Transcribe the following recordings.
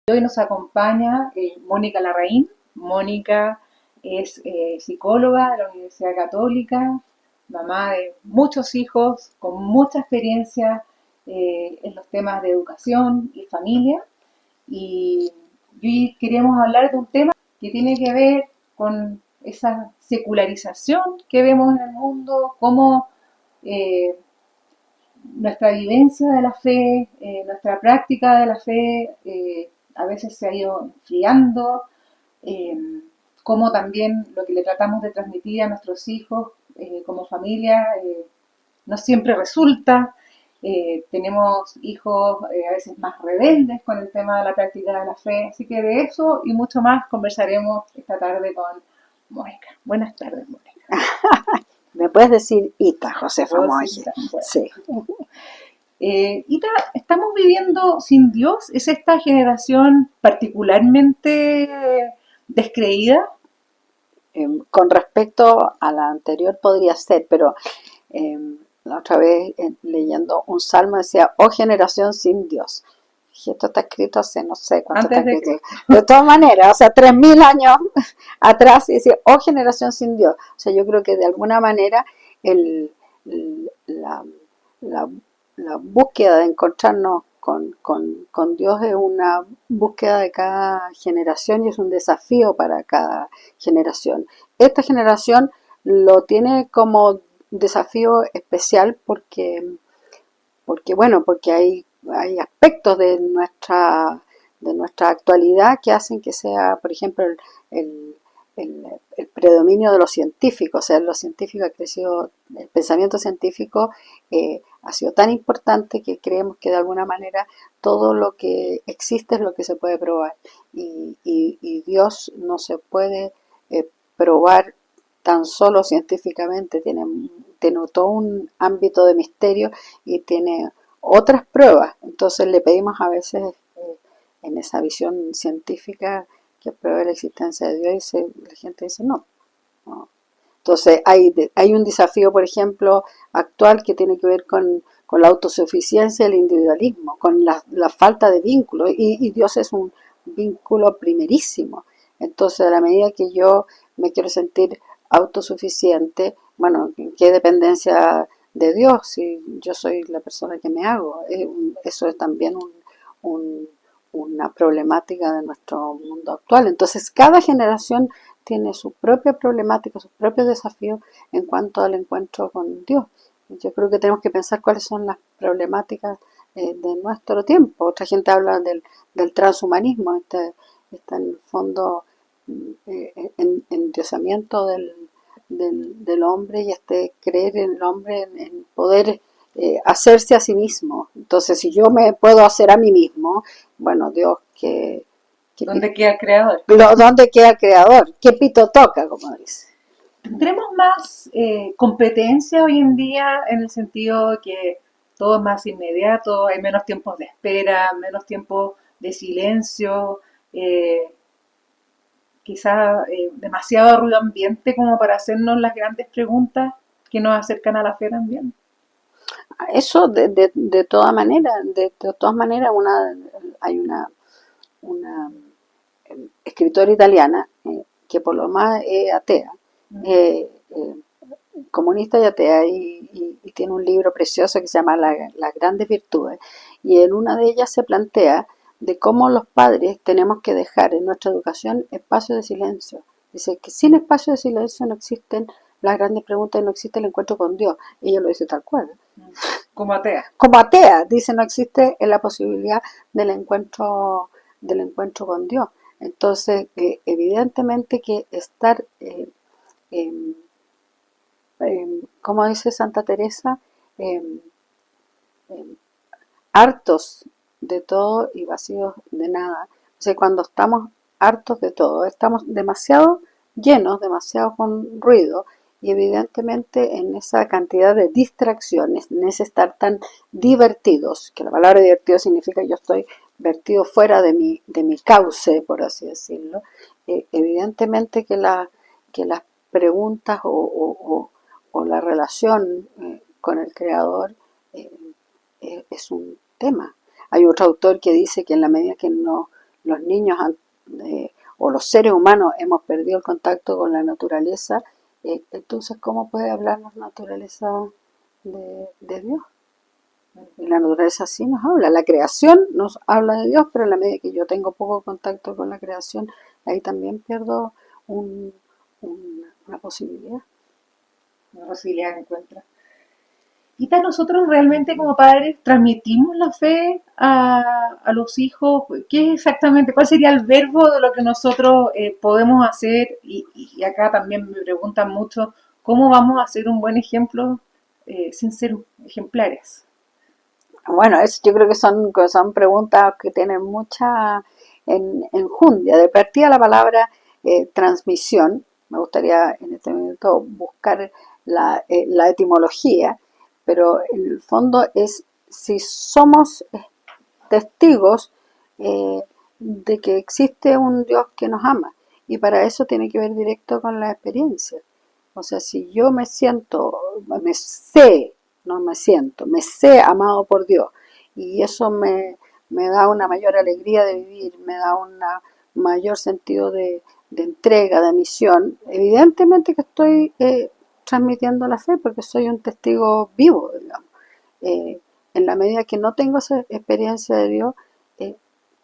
Hoy nos acompaña Mónica Larraín. Mónica es psicóloga de la Universidad Católica, mamá de muchos hijos, con mucha experiencia en los temas de educación y familia. Y hoy queremos hablar de un tema que tiene que ver con esa secularización que vemos en el mundo, cómo eh, nuestra vivencia de la fe, nuestra práctica de la fe, a veces se ha ido enfriando, eh, como también lo que le tratamos de transmitir a nuestros hijos como familia no siempre resulta. Tenemos hijos a veces más rebeldes con el tema de la práctica de la fe, así que de eso y mucho más conversaremos esta tarde con Mónica. Buenas tardes, Mónica. Me puedes decir Ita, Josefa Monge. Rosita, bueno. Sí. Ita, ¿estamos viviendo sin Dios? ¿Es esta generación particularmente descreída? Con respecto a la anterior podría ser, pero la otra vez leyendo un salmo decía, oh generación sin Dios. Y esto está escrito hace no sé cuánto Antes está de escrito. que... De todas maneras, o sea, 3000 años atrás y decía, oh generación sin Dios. O sea, yo creo que de alguna manera el, la, la, la búsqueda de encontrarnos con Dios es una búsqueda de cada generación y es un desafío para cada generación. Esta generación lo tiene como desafío especial porque hay aspectos de nuestra actualidad que hacen que sea, por ejemplo, el, el predominio de los científicos. O sea, los científicos ha crecido, el pensamiento científico ha sido tan importante que creemos que de alguna manera todo lo que existe es lo que se puede probar. Y Dios no se puede probar tan solo científicamente, tiene todo un ámbito de misterio y tiene otras pruebas. Entonces le pedimos a veces en esa visión científica que pruebe la existencia de Dios y la gente dice no, no. Entonces hay un desafío, por ejemplo, actual que tiene que ver con la autosuficiencia y el individualismo, con la falta de vínculo y Dios es un vínculo primerísimo. Entonces a la medida que yo me quiero sentir autosuficiente, bueno, ¿qué dependencia de Dios si yo soy la persona que me hago? Eso es también un, una problemática de nuestro mundo actual. Entonces cada generación tiene su propia problemática, sus propios desafíos en cuanto al encuentro con Dios. Yo creo que tenemos que pensar cuáles son las problemáticas de nuestro tiempo. Otra gente habla del transhumanismo, en el fondo endiosamiento del hombre y creer en el hombre en poder hacerse a sí mismo. Entonces, si yo me puedo hacer a mí mismo, bueno, Dios, ¿Dónde queda el creador? ¿dónde queda el creador? ¿Qué pito toca, como dice? ¿Tendremos más competencia hoy en día en el sentido de que todo es más inmediato, hay menos tiempos de espera, menos tiempo de silencio, eh, quizás demasiado ruido ambiente como para hacernos las grandes preguntas que nos acercan a la fe también? Eso de todas maneras, de todas maneras hay una escritora italiana que por lo más es atea, eh, eh, comunista y atea, y tiene un libro precioso que se llama Las grandes virtudes, y en una de ellas se plantea de cómo los padres tenemos que dejar en nuestra educación espacio de silencio. Dice que sin espacio de silencio no existen las grandes preguntas y no existe el encuentro con Dios. Ella lo dice tal cual. Como atea. Como atea, dice no existe la posibilidad del encuentro con Dios. Entonces, evidentemente que estar eh, como dice Santa Teresa, eh, eh, hartos de todo y vacíos de nada. O sea, cuando estamos hartos de todo, estamos demasiado llenos, demasiado con ruido, y evidentemente en esa cantidad de distracciones, en ese estar tan divertidos, que la palabra divertido significa yo estoy vertido fuera de mi cauce, por así decirlo, evidentemente que las preguntas o la relación con el Creador es un tema. Hay otro autor que dice que en la medida que nos los niños o los seres humanos hemos perdido el contacto con la naturaleza, entonces ¿cómo puede hablarnos naturaleza de Dios? Y la naturaleza sí nos habla, la creación nos habla de Dios, pero en la medida que yo tengo poco contacto con la creación, ahí también pierdo un, una posibilidad. Una posibilidad de encuentro. Quizás nosotros realmente como padres transmitimos la fe a los hijos. ¿Qué es exactamente? ¿Cuál sería el verbo de lo que nosotros podemos hacer? Y acá también me preguntan mucho, ¿cómo vamos a ser un buen ejemplo sin ser ejemplares? Bueno, eso yo creo que son preguntas que tienen mucha enjundia. De partida la palabra transmisión, me gustaría en este momento buscar la etimología, pero en el fondo es si somos testigos de que existe un Dios que nos ama, y para eso tiene que ver directo con la experiencia. O sea, si yo me siento, me sé, no me siento, me sé amado por Dios, y eso me da una mayor alegría de vivir, me da un mayor sentido de entrega, de misión, evidentemente que estoy transmitiendo la fe porque soy un testigo vivo, digamos. Eh, en la medida que no tengo esa experiencia de Dios, eh,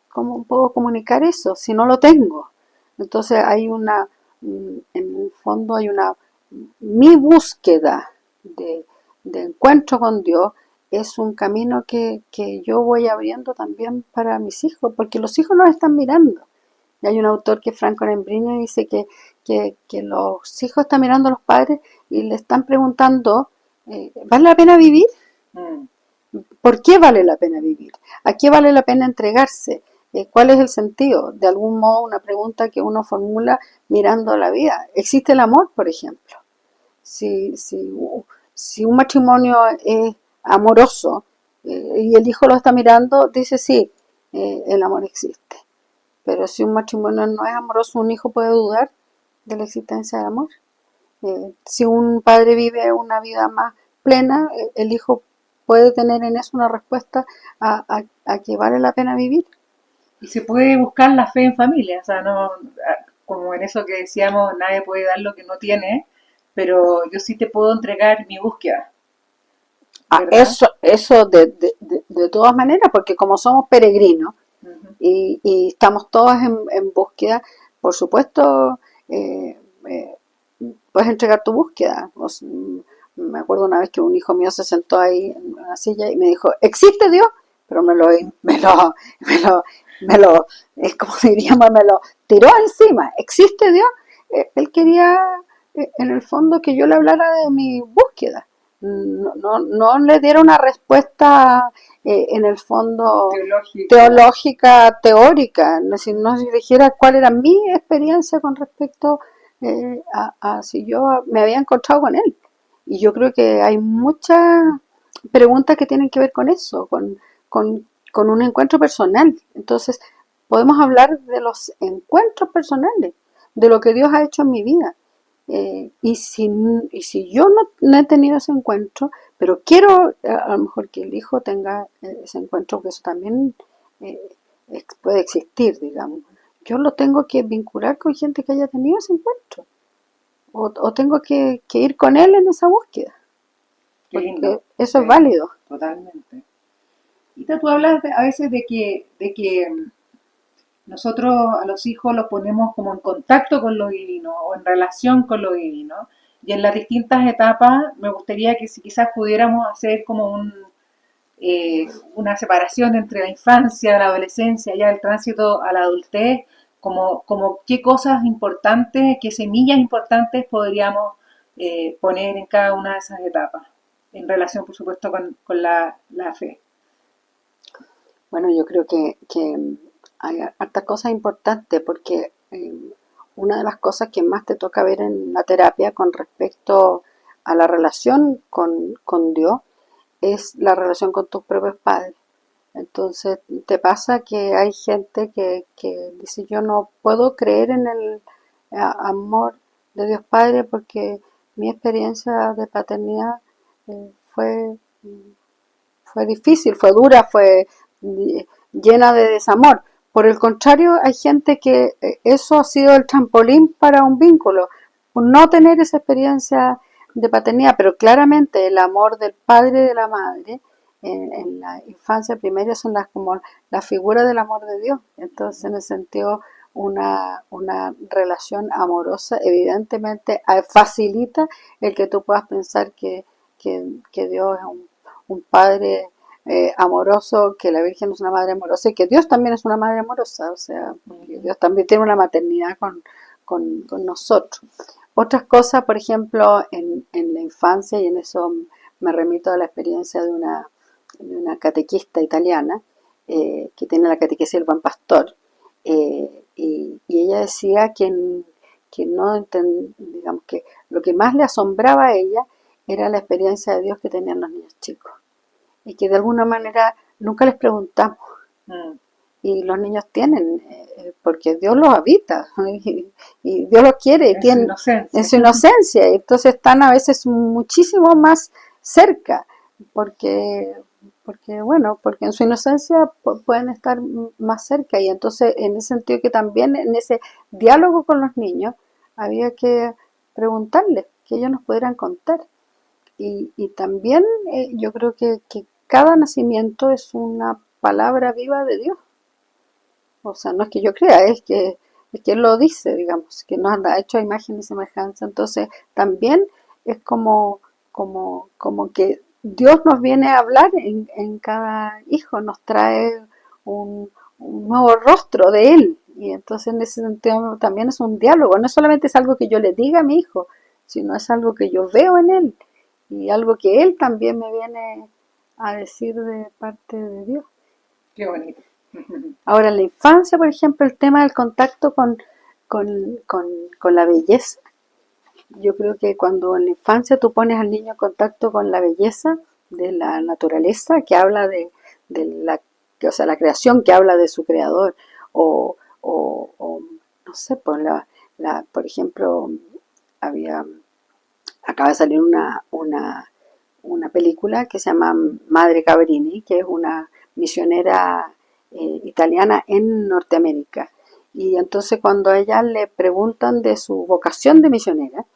¿cómo puedo comunicar eso si no lo tengo? Entonces hay en el fondo hay mi búsqueda de encuentro con Dios es un camino que yo voy abriendo también para mis hijos, porque los hijos nos están mirando. Y hay un autor que es Franco Nembrino dice que los hijos están mirando a los padres y le están preguntando, ¿vale la pena vivir? Mm. ¿Por qué vale la pena vivir? ¿A qué vale la pena entregarse? ¿Cuál es el sentido? De algún modo, una pregunta que uno formula mirando la vida. ¿Existe el amor, por ejemplo? Si un matrimonio es amoroso y el hijo lo está mirando, dice sí, el amor existe. Pero si un matrimonio no es amoroso, un hijo puede dudar de la existencia del amor. Si un padre vive una vida más plena, el hijo puede tener en eso una respuesta a que vale la pena vivir. Y se puede buscar la fe en familia, o sea, no, como en eso que decíamos, nadie puede dar lo que no tiene, pero yo sí te puedo entregar mi búsqueda, ¿verdad? Eso de todas maneras, porque como somos peregrinos Ujú. y estamos todos en búsqueda, por supuesto, eh, puedes entregar tu búsqueda. Me acuerdo una vez que un hijo mío se sentó ahí en una silla y me dijo, ¿existe Dios? Pero me lo, es como diríamos, me lo tiró encima. ¿Existe Dios? Él quería, en el fondo, que yo le hablara de mi búsqueda. No le diera una respuesta, en el fondo, Teológica. teológica, teórica, no si dijera cuál era mi experiencia con respecto a si yo me había encontrado con él. Y yo creo que hay muchas preguntas que tienen que ver con eso, con un encuentro personal. Entonces, podemos hablar de los encuentros personales, de lo que Dios ha hecho en mi vida. Y si yo no he tenido ese encuentro, pero quiero a lo mejor que el hijo tenga ese encuentro, que eso también eh, puede existir, digamos. Yo lo tengo que vincular con gente que haya tenido ese encuentro. O tengo que ir con él en esa búsqueda, Qué lindo, porque eso es sí, válido. totalmente. Y tú hablas a veces de que nosotros a los hijos los ponemos como en contacto con lo divino o en relación con lo divino. Y en las distintas etapas me gustaría que si quizás pudiéramos hacer como una separación entre la infancia, la adolescencia, ya el tránsito a la adultez, como qué cosas importantes, qué semillas importantes podríamos poner en cada una de esas etapas, en relación, por supuesto, con la fe. Bueno, yo creo que hay hartas cosas importantes porque una de las cosas que más te toca ver en la terapia con respecto a la relación con Dios es la relación con tus propios padres. Entonces, te pasa que hay gente que dice, yo no puedo creer en el amor de Dios Padre porque mi experiencia de paternidad fue fue difícil, fue dura, fue llena de desamor. Por el contrario, hay gente que eso ha sido el trampolín para un vínculo, no tener esa experiencia de paternidad, pero claramente el amor del padre y de la madre en la infancia primaria son como la figura del amor de Dios. Entonces, en ese sentido, una relación amorosa evidentemente facilita el que tú puedas pensar que Dios es un padre amoroso, que la Virgen es una madre amorosa y que Dios también es una madre amorosa, o sea, porque Dios también tiene una maternidad con nosotros. Otras cosas, por ejemplo, en la infancia, y en eso me remito a la experiencia de una catequista italiana, que tiene la catequesis del Buen Pastor, y ella decía que no digamos que lo que más le asombraba a ella era la experiencia de Dios que tenían los niños chicos y que de alguna manera nunca les preguntamos. Mm. Y los niños tienen, porque Dios los habita y Dios los quiere y En su tienen en inocencia. su inocencia. Y entonces están a veces muchísimo más cerca, porque, porque en su inocencia pueden estar más cerca. Y entonces en ese sentido que también en ese diálogo con los niños había que preguntarles, que ellos nos pudieran contar. Y también yo creo que cada nacimiento es una palabra viva de Dios. O sea, no es que yo crea, es que Él lo dice, digamos, que nos ha hecho a imagen y semejanza. Entonces, también es como que Dios nos viene a hablar en cada hijo, nos trae un nuevo rostro de Él. Y entonces, en ese sentido, también es un diálogo. No solamente es algo que yo le diga a mi hijo, sino es algo que yo veo en Él y algo que Él también me viene a decir de parte de Dios. Qué bonito. Ahora, en la infancia, por ejemplo, el tema del contacto con, con, con la belleza. Yo creo que cuando en la infancia tú pones al niño en contacto con la belleza de la naturaleza, que habla de la, o sea, la creación, que habla de su creador, o no sé, por ejemplo, había, acaba de salir una película que se llama Madre Cabrini, que es una misionera italiana en Norteamérica. Y entonces cuando a ella le preguntan de su vocación de misionera,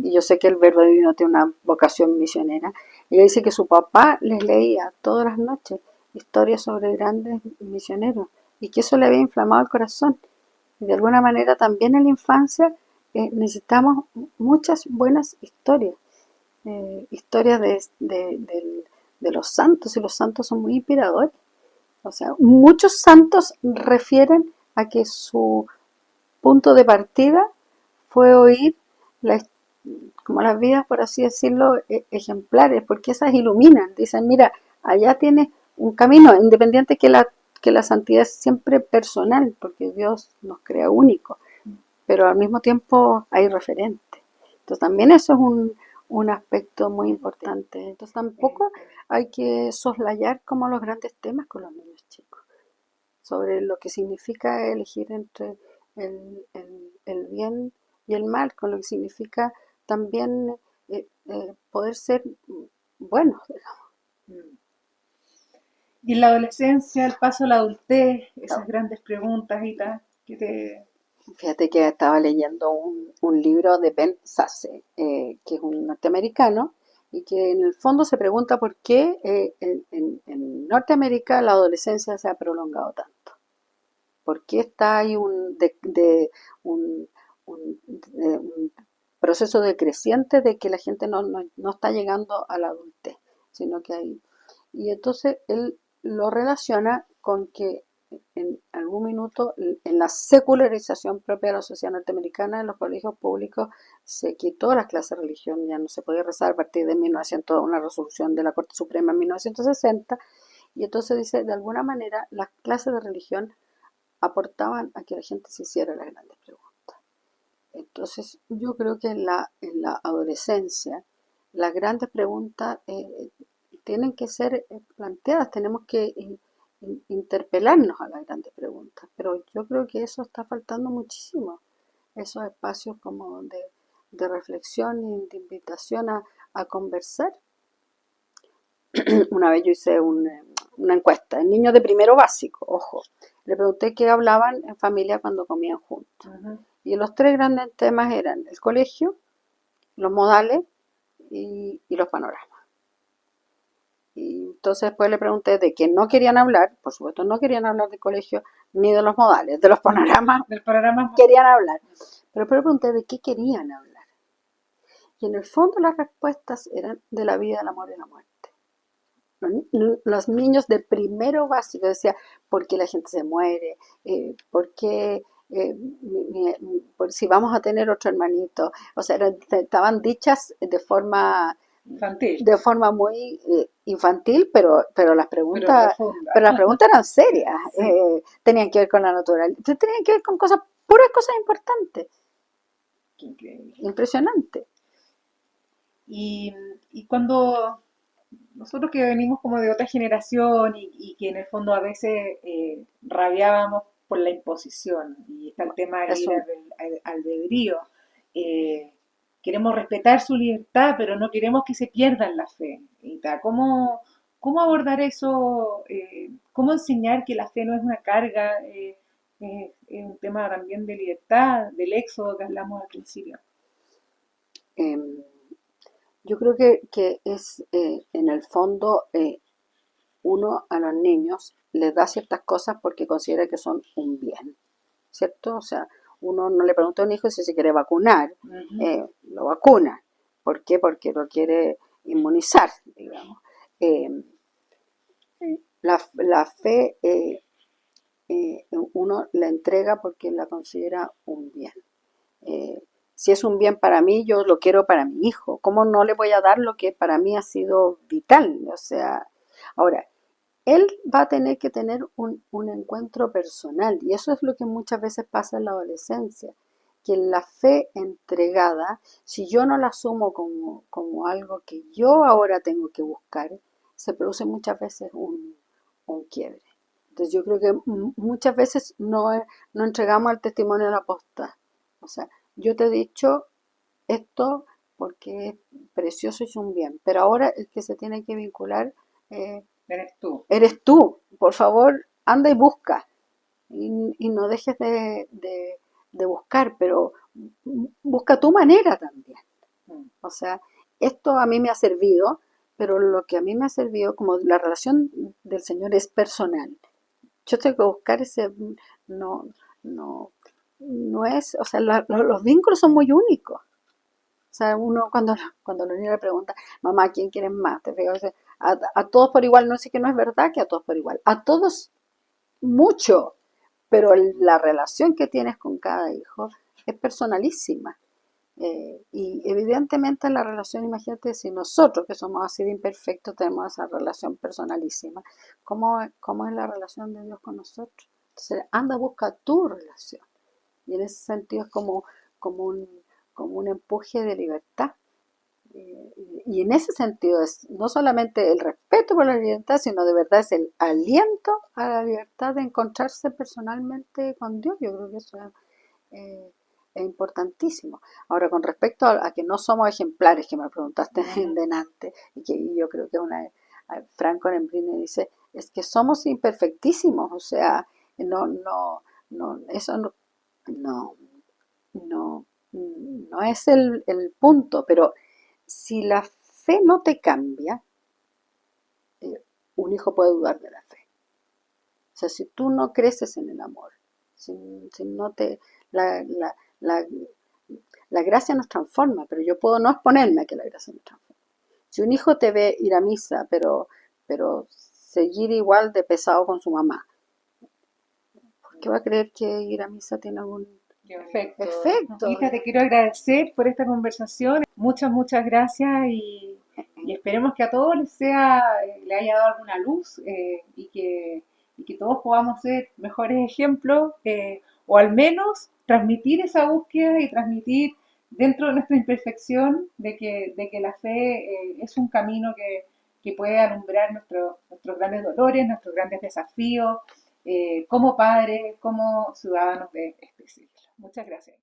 y yo sé que el verbo divino tiene una vocación misionera, ella dice que su papá les leía todas las noches historias sobre grandes misioneros y que eso le había inflamado el corazón. Y de alguna manera también en la infancia necesitamos muchas buenas historias, historias de los santos, y los santos son muy inspiradores. O sea, muchos santos refieren a que su punto de partida fue oír la, como las vidas, por así decirlo, ejemplares, porque esas iluminan, dicen, mira, allá tienes un camino, independiente que la santidad es siempre personal, porque Dios nos crea únicos, pero al mismo tiempo hay referentes. Entonces también eso es un aspecto muy importante. Entonces tampoco hay que soslayar como los grandes temas con los niños chicos, sobre lo que significa elegir entre el bien y el mal, con lo que significa también poder ser buenos. Mm. Y en la adolescencia, el paso a la adultez, esas grandes preguntas y tal, que te... Fíjate que estaba leyendo un libro de Ben Sasse, que es un norteamericano, y que en el fondo se pregunta por qué en Norteamérica la adolescencia se ha prolongado tanto. ¿Por qué está ahí un, un proceso decreciente de que la gente no está llegando a la adultez, sino que hay... Y entonces él lo relaciona con que en algún minuto en la secularización propia de la sociedad norteamericana, en los colegios públicos se quitó las clases de religión, ya no se podía rezar a partir de 1900, una resolución de la Corte Suprema en 1960, y entonces dice, de alguna manera las clases de religión aportaban a que la gente se hiciera las grandes preguntas. Entonces yo creo que en la adolescencia las grandes preguntas tienen que ser planteadas, tenemos que interpelarnos a las grandes preguntas, pero yo creo que eso está faltando muchísimo, esos espacios como de reflexión y de invitación a conversar. Una vez yo hice una encuesta en niños de primero básico, ojo, Le pregunté qué hablaban en familia cuando comían juntos. Ujú. Y los tres grandes temas eran el colegio, los modales y los panoramas. Y entonces después le pregunté de qué no querían hablar, por supuesto no querían hablar del colegio ni de los modales, de los panoramas Del programa. querían hablar. Pero después le pregunté de qué querían hablar. Y en el fondo las respuestas eran de la vida, el amor y la muerte. Los niños de primero básico decían, ¿por qué la gente se muere? ¿Por qué si vamos a tener otro hermanito? O sea, estaban dichas Infantil, de forma muy infantil, pero pero profunda. las preguntas eran serias, Sí, tenían que ver con la naturaleza, tenían que ver con cosas, puras cosas importantes, qué increíble. impresionante. Y, y cuando nosotros que venimos como de otra generación y que en el fondo a veces rabiábamos por la imposición y está el tema del libre Eso, albedrío, eh, queremos respetar su libertad, pero no queremos que se pierda la fe. ¿Cómo abordar eso? ¿Cómo enseñar que la fe no es una carga? Es un tema también de libertad, del éxodo que hablamos al principio. eh, yo creo que es en el fondo uno a los niños les da ciertas cosas porque considera que son un bien, ¿cierto? O sea, uno no le pregunta a un hijo si se quiere vacunar, Ujú. lo vacuna. ¿Por qué? Porque lo quiere inmunizar, digamos. Eh, la fe uno la entrega porque la considera un bien. Eh, si es un bien para mí, yo lo quiero para mi hijo. ¿Cómo no le voy a dar lo que para mí ha sido vital? O sea, ahora, él va a tener que tener un encuentro personal y eso es lo que muchas veces pasa en la adolescencia, que la fe entregada, si yo no la asumo como algo que yo ahora tengo que buscar, se produce muchas veces un quiebre. Entonces yo creo que muchas veces no entregamos el testimonio de la posta. O sea, yo te he dicho esto porque es precioso y es un bien, pero ahora el que se tiene que vincular eh, Eres tú. eres tú. Por favor, anda y busca. Y no dejes de buscar, pero busca tu manera también. Mm. O sea, esto a mí me ha servido, pero lo que a mí me ha servido, como la relación del Señor es personal. Yo tengo que buscar ese, no, no, no es, o sea, los vínculos son muy únicos. O sea, uno cuando los niños le preguntan, mamá, ¿quién quieres más? Te fijas, a todos por igual, no sé que no es verdad que a todos por igual. A todos mucho, pero la relación que tienes con cada hijo es personalísima. Y evidentemente la relación, imagínate, si nosotros que somos así de imperfectos tenemos esa relación personalísima, ¿cómo es la relación de Dios con nosotros? Entonces, anda, busca tu relación. Y en ese sentido es como un, como un empuje de libertad. Y en ese sentido es no solamente el respeto por la libertad, sino de verdad es el aliento a la libertad de encontrarse personalmente con Dios. Yo creo que eso eh, es importantísimo. Ahora, con respecto a que no somos ejemplares, que me preguntaste en Ujú. delante, y que yo creo que Franco Nembrini dice, es que somos imperfectísimos, o sea, eso no, no, no es el punto, pero si la fe no te cambia, un hijo puede dudar de la fe. O sea, si tú no creces en el amor, si, si no te... La, la, la, la gracia nos transforma, pero yo puedo no exponerme a que la gracia nos transforme. Si un hijo te ve ir a misa, pero seguir igual de pesado con su mamá, ¿por qué va a creer que ir a misa tiene algún Perfecto. efecto? Hija, te quiero agradecer por esta conversación. Muchas gracias y esperemos que a todos les sea, le haya dado alguna luz y que todos podamos ser mejores ejemplos o al menos transmitir esa búsqueda y transmitir dentro de nuestra imperfección de que la fe es un camino que puede alumbrar nuestros grandes dolores, nuestros grandes desafíos como padres, como ciudadanos de este siglo. Muchas gracias.